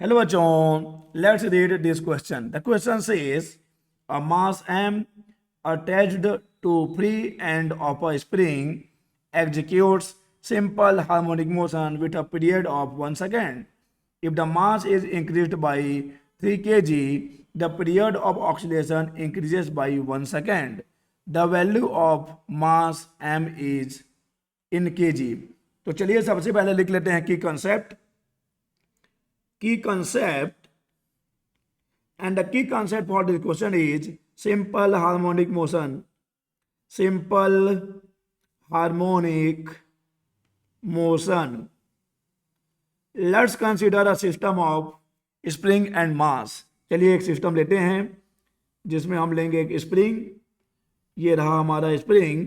Hello, John. Let's read this question. The question says a mass M attached to free end of a spring executes simple harmonic motion with a period of 1 second. If the mass is increased by 3 kg, the period of oscillation increases by 1 second. The value of mass M is in kg. तो चलिए सबसे पहले लिख लेते हैं key concept and the key concept for this question is simple harmonic motion. Let's consider a system of spring and mass. चलिए एक system लेते हैं जिसमें हम लेंगे एक स्प्रिंग, ये रहा हमारा स्प्रिंग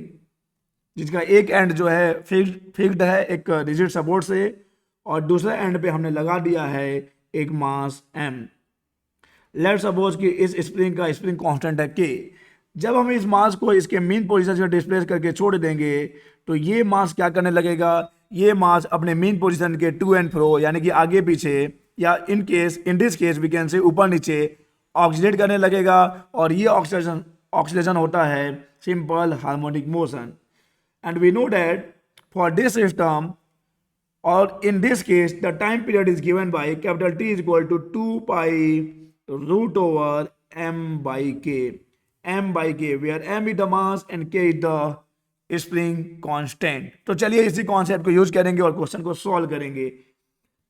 जिसका एक एंड जो है फिक्स्ड है एक रिजिड सपोर्ट से और दूसरे एंड पे हमने लगा दिया है एक मास m. लेट्स सपोज कि इस स्प्रिंग का स्प्रिंग कांस्टेंट है k. जब हम इस मास को इसके मीन पोजीशन से डिस्प्लेस करके छोड़ देंगे तो ये मास क्या करने लगेगा, ये मास अपने मीन पोजीशन के टू एंड फ्रो यानी कि आगे पीछे या in this case we can say ऊपर नीचे ऑक्सीडेट करने लगेगा और ये ऑक्सीडेशन होता है simple harmonic motion. And we know that for this system or in this case the time period is given by capital T is equal to 2 pi root over m by k, where m is the mass and k is the spring constant. तो चलिए इसी concept को use करेंगे और question को solve करेंगे.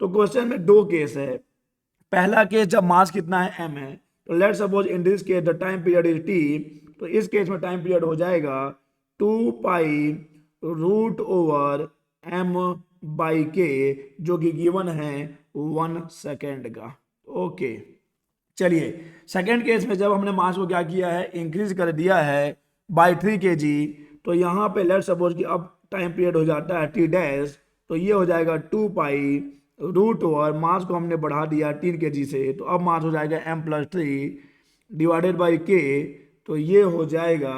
तो question में दो केस है. पहला केस जब मास कितना है m है, तो let's suppose in this case the time period is t. तो इस केस में टाइम पीरियड हो जाएगा 2 pi root over m by k जो कि गिवन है 1 सेकेंड का. ओके चलिए सेकेंड केस में जब हमने मास को क्या किया है, इंक्रीज कर दिया है बाई 3 kg. तो यहाँ पे लेट्स सपोज कि अब टाइम पीरियड हो जाता है t डैश. तो ये हो जाएगा 2 पाई रूट ओवर मास को हमने बढ़ा दिया 3 kg से, तो अब मास हो जाएगा m+3 डिवाइडेड बाई k. तो ये हो जाएगा,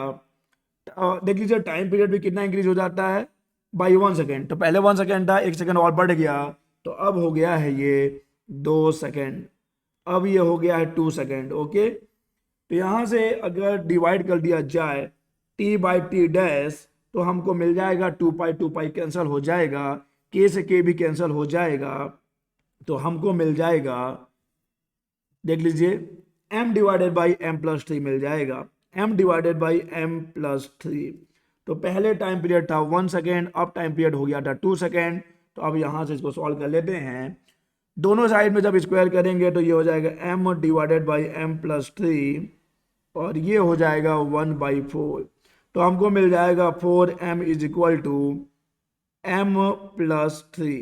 देख लीजिए टाइम पीरियड भी कितना इंक्रीज हो जाता है बाई 1 सेकेंड. तो पहले 1 सेकेंड था, 1 सेकेंड और बढ़ गया तो अब हो गया है ये 2 सेकेंड, अब ये हो गया है 2 सेकेंड. ओके तो यहाँ से अगर डिवाइड कर दिया जाए t बाई टी डैश तो हमको मिल जाएगा 2 पाई कैंसिल हो जाएगा, k से k भी कैंसिल हो जाएगा. तो हमको मिल जाएगा, देख लीजिए m डिवाइडेड बाई m+3 मिल जाएगा, m डिवाइडेड बाई m+3. तो पहले टाइम पीरियड था 1 सेकेंड, अब टाइम पीरियड हो गया था 2 सेकेंड. तो अब यहाँ से इसको सॉल्व कर लेते हैं. दोनों साइड में जब स्क्वायर करेंगे तो ये हो जाएगा m डिवाइडेड बाई m+3 और ये हो जाएगा 1/4. तो हमको मिल जाएगा 4m is equal to m+3.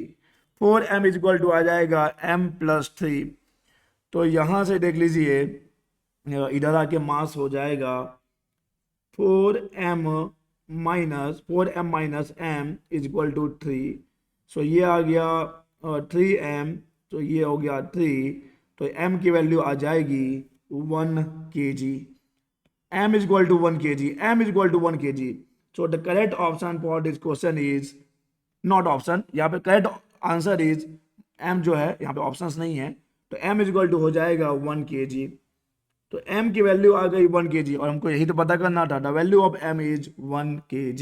4m is equal to आ जाएगा m+3. तो यहाँ से देख लीजिए इधर आके मास हो जाएगा 4m minus m is equal to 3. So ये आ गया 3m, तो ये हो गया 3. तो m की वैल्यू आ जाएगी 1 kg. m is equal to 1 kg. So the correct option for this question is not option, यहाँ पे करेक्ट आंसर इज m जो है, यहाँ पे ऑप्शंस नहीं है. तो m इज इक्वल टू हो जाएगा 1 kg. तो m की वैल्यू आ गई 1 kg और हमको यही तो पता करना था. The value of m is 1 kg.